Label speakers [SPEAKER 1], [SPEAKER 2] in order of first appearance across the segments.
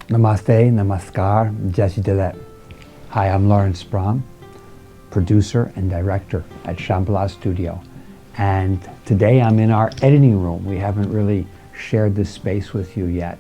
[SPEAKER 1] Namaste, Namaskar, Jai Delet. Hi, I'm Lawrence Brahm, producer and director at Shambhala Studio. And today I'm in our editing room. We haven't really shared this space with you yet,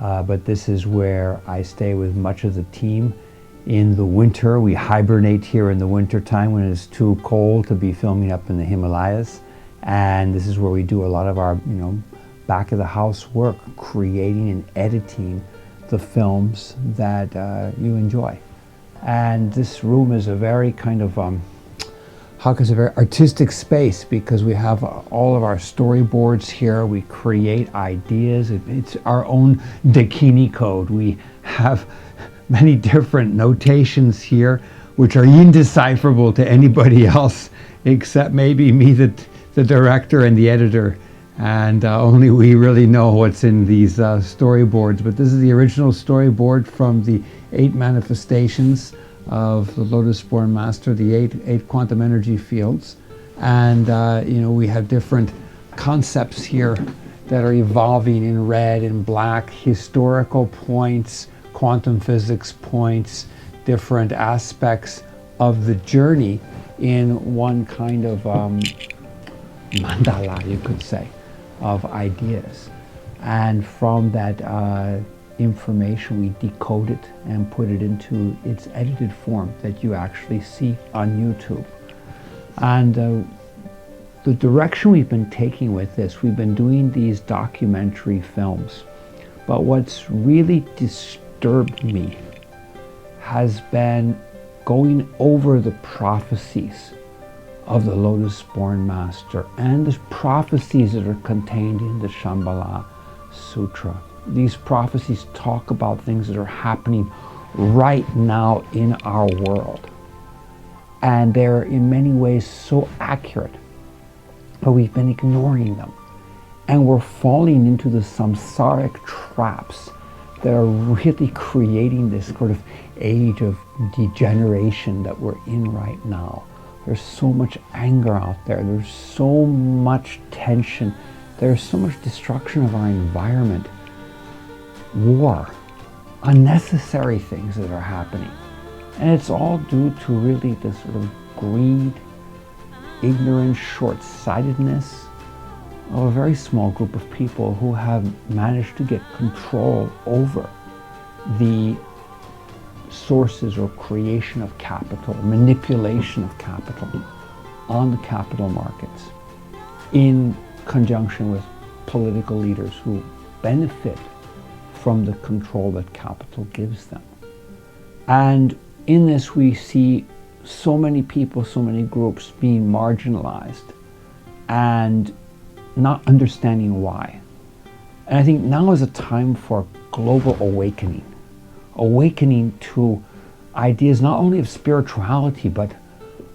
[SPEAKER 1] but this is where I stay with much of the team. In the winter, we hibernate here in the winter time when it's too cold to be filming up in the Himalayas. And this is where we do a lot of our, back of the house work, creating and editing the films that you enjoy. And this room is a very kind of, a very artistic space because we have all of our storyboards here. We create ideas. It's our own Dakini code. We have many different notations here, which are indecipherable to anybody else except maybe me, the director and the editor. And only we really know what's in these storyboards. But this is the original storyboard from the 8 manifestations of the Lotus-Born Master, the eight quantum energy fields. And we have different concepts here that are evolving in red and black, historical points, quantum physics points, different aspects of the journey in one kind of mandala, you could say, of ideas. And from that information, we decode it and put it into its edited form that you actually see on YouTube. And the direction we've been taking with this, we've been doing these documentary films. But what's really disturbed me has been going over the prophecies of the Lotus-Born Master and the prophecies that are contained in the Shambhala Sutra. These prophecies talk about things that are happening right now in our world. And they're in many ways so accurate, but we've been ignoring them. And we're falling into the samsaric traps that are really creating this sort of age of degeneration that we're in right now. There's so much anger out there. There's so much tension. There's so much destruction of our environment. War. Unnecessary things that are happening. And it's all due to really this sort of greed, ignorance, short-sightedness of a very small group of people who have managed to get control over the sources or creation of capital, manipulation of capital on the capital markets in conjunction with political leaders who benefit from the control that capital gives them. And in this we see so many people, so many groups being marginalized and not understanding why. And I think now is a time for global awakening to ideas not only of spirituality, but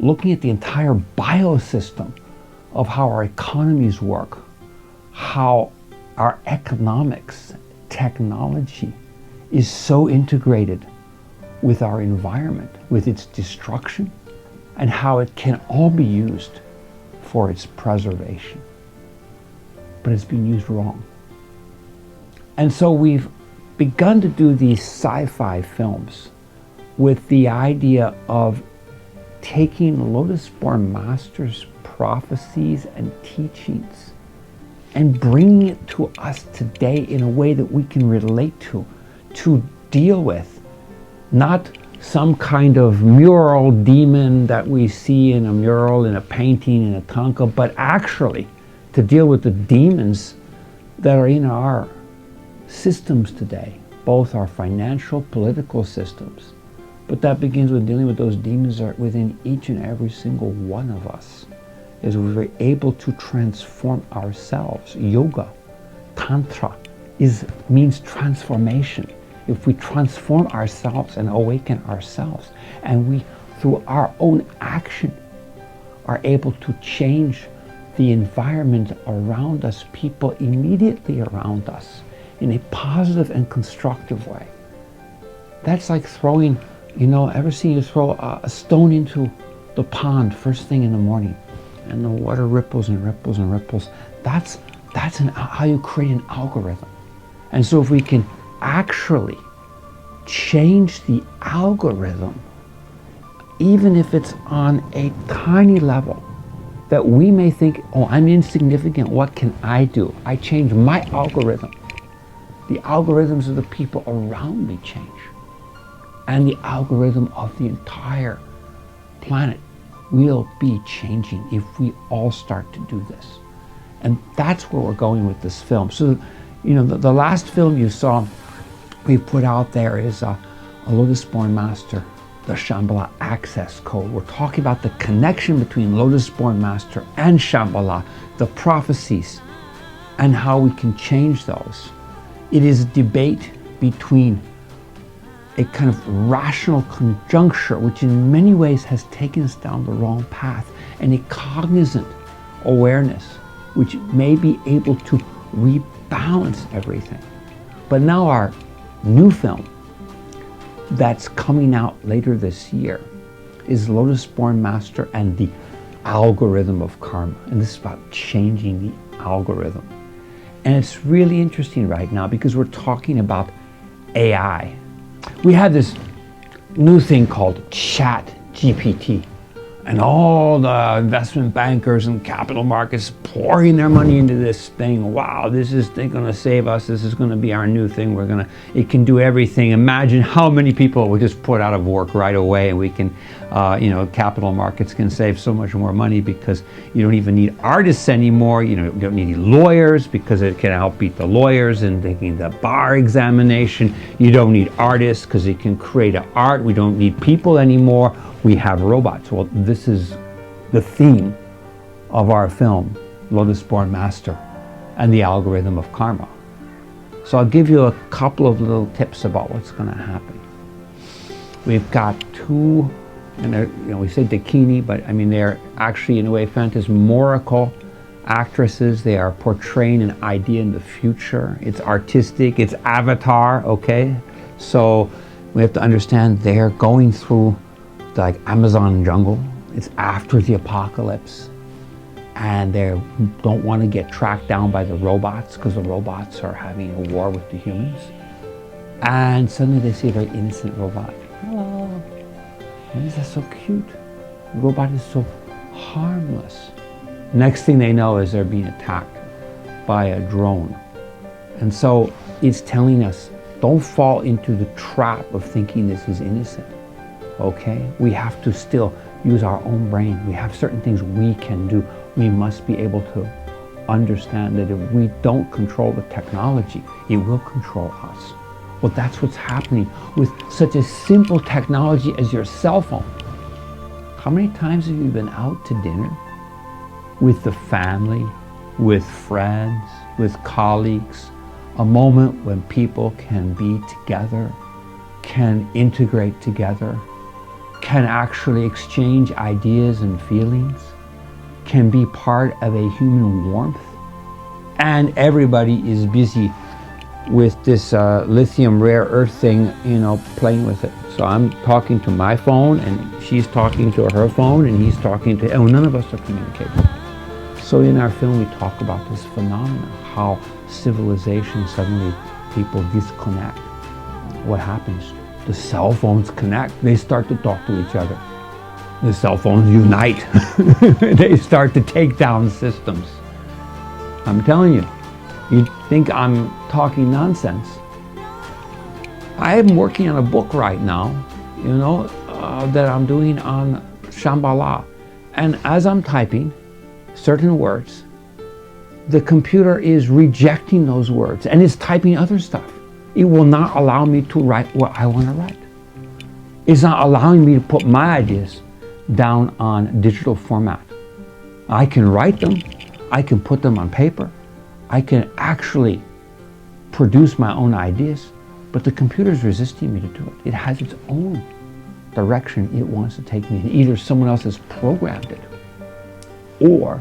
[SPEAKER 1] looking at the entire biosystem of how our economies work, how our economics, technology is so integrated with our environment, with its destruction, and how it can all be used for its preservation. But it's been used wrong. And so we've begun to do these sci-fi films with the idea of taking Lotus-Born Master's prophecies and teachings and bringing it to us today in a way that we can relate to deal with, not some kind of mural demon that we see in a mural, in a painting, in a tanka, but actually to deal with the demons that are in our systems today, both our financial, political systems. But that begins with dealing with those demons that are within each and every single one of us, as we're able to transform ourselves. Yoga, Tantra means transformation. If we transform ourselves and awaken ourselves, and we, through our own action, are able to change the environment around us, people immediately around us, in a positive and constructive way. That's like throwing, ever seen you throw a stone into the pond first thing in the morning, and the water ripples and ripples and ripples. That's how you create an algorithm. And so if we can actually change the algorithm, even if it's on a tiny level, that we may think, oh, I'm insignificant, what can I do? I change my algorithm. The algorithms of the people around me change. And the algorithm of the entire planet will be changing if we all start to do this. And that's where we're going with this film. So, you know, the last film you saw we put out there is a Lotus-Born Master, the Shambhala access code. We're talking about the connection between Lotus-Born Master and Shambhala, the prophecies, and how we can change those. It is a debate between a kind of rational conjuncture, which in many ways has taken us down the wrong path, and a cognizant awareness, which may be able to rebalance everything. But now our new film that's coming out later this year is Lotus-Born Master and the algorithm of karma. And this is about changing the algorithm. And it's really interesting right now because we're talking about AI. We have this new thing called Chat GPT, and all the investment bankers and capital markets pouring their money into this thing. Wow, this is going to save us. This is going to be our new thing. It can do everything. Imagine how many people will just put out of work right away, and we can, capital markets can save so much more money because you don't even need artists anymore. You don't need lawyers because it can help beat the lawyers in taking the bar examination. You don't need artists because it can create an art. We don't need people anymore. We have robots. Well, this is the theme of our film, Lotus-Born Master and the Algorithm of Karma. So I'll give you a couple of little tips about what's going to happen. We've got two, and we say Dakini, but I mean they're actually in a way phantasmorical actresses. They are portraying an idea in the future. It's artistic, it's Avatar, okay? So we have to understand they're going through like Amazon jungle. It's after the apocalypse, and they don't want to get tracked down by the robots because the robots are having a war with the humans. And suddenly they see a very innocent robot. Hello. Why is that so cute? The robot is so harmless. Next thing they know is they're being attacked by a drone. And so it's telling us, don't fall into the trap of thinking this is innocent. Okay? We have to still use our own brain. We have certain things we can do. We must be able to understand that if we don't control the technology, it will control us. Well, that's what's happening with such a simple technology as your cell phone. How many times have you been out to dinner with the family, with friends, with colleagues? A moment when people can be together, can integrate together, can actually exchange ideas and feelings, can be part of a human warmth. And everybody is busy with this lithium rare earth thing, playing with it. So I'm talking to my phone, and she's talking to her phone, and he's talking to, and none of us are communicating. So in our film, we talk about this phenomenon, how civilization, suddenly people disconnect. What happens? The cell phones connect. They start to talk to each other. The cell phones unite. They start to take down systems. I'm telling you, you think I'm talking nonsense. I am working on a book right now, that I'm doing on Shambhala. And as I'm typing certain words, the computer is rejecting those words and is typing other stuff. It will not allow me to write what I want to write. It's not allowing me to put my ideas down on digital format. I can write them, I can put them on paper, I can actually produce my own ideas, but the computer is resisting me to do it. It has its own direction it wants to take me in. Either someone else has programmed it, or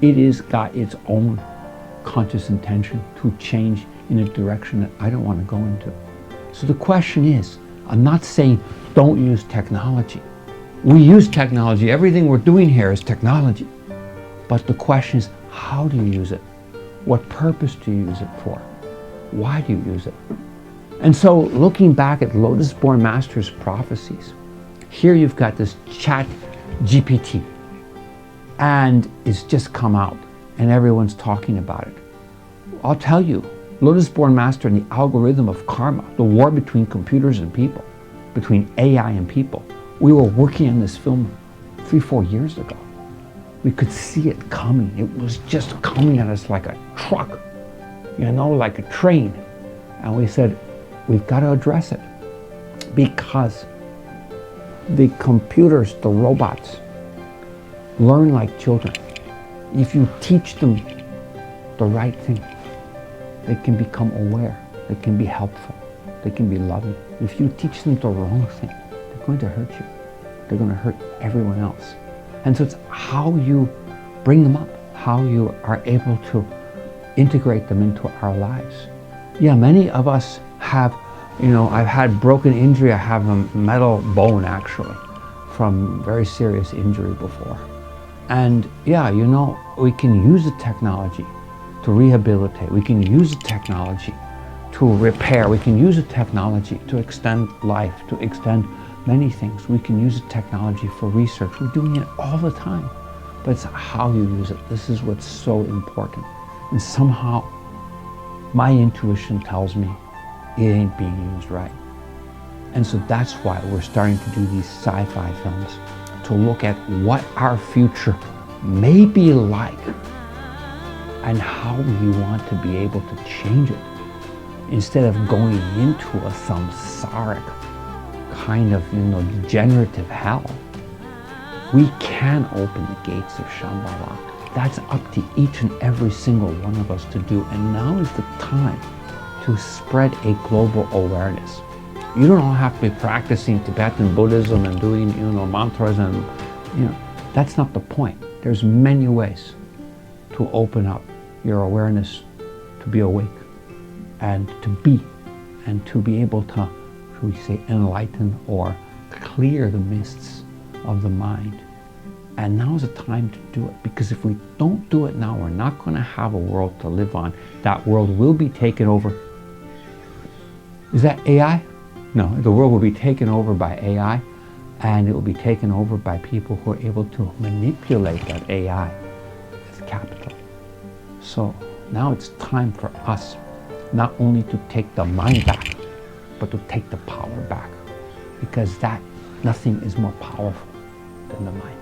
[SPEAKER 1] it has got its own conscious intention to change in a direction that I don't want to go into. So the question is, I'm not saying don't use technology. We use technology. Everything we're doing here is technology. But the question is, how do you use it? What purpose do you use it for? Why do you use it? And so looking back at Lotus-Born Master's prophecies, here you've got this chat GPT, and it's just come out and everyone's talking about it. I'll tell you, Lotus-Born Master and the algorithm of karma, the war between computers and people, between AI and people. We were working on this film 3-4 years ago. We could see it coming. It was just coming at us like a truck, like a train. And we said, we've got to address it, because the computers, the robots, learn like children. If you teach them the right thing, they can become aware, they can be helpful, they can be loving. If you teach them the wrong thing, they're going to hurt you. They're going to hurt everyone else. And so it's how you bring them up, how you are able to integrate them into our lives. Yeah, many of us have, I've had broken injury. I have a metal bone actually from very serious injury before. And yeah, we can use the technology to rehabilitate. We can use the technology to repair. We can use the technology to extend life, to extend many things. We can use the technology for research. We're doing it all the time. But it's how you use it. This is what's so important. And somehow my intuition tells me it ain't being used right. And so that's why we're starting to do these sci-fi films, to look at what our future may be like and how we want to be able to change it, instead of going into a samsaric kind of degenerative hell. We can open the gates of Shambhala. That's up to each and every single one of us to do. And now is the time to spread a global awareness. You don't all have to be practicing Tibetan Buddhism and doing mantras, and that's not the point. There's many ways to open up your awareness, to be awake and to be able to, shall we say, enlighten or clear the mists of the mind. And now is the time to do it, because if we don't do it now, we're not going to have a world to live on. That world will be taken over. Is that AI? No, the world will be taken over by AI, and it will be taken over by people who are able to manipulate that AI with capital. So now it's time for us not only to take the mind back, but to take the power back, because nothing is more powerful than the mind.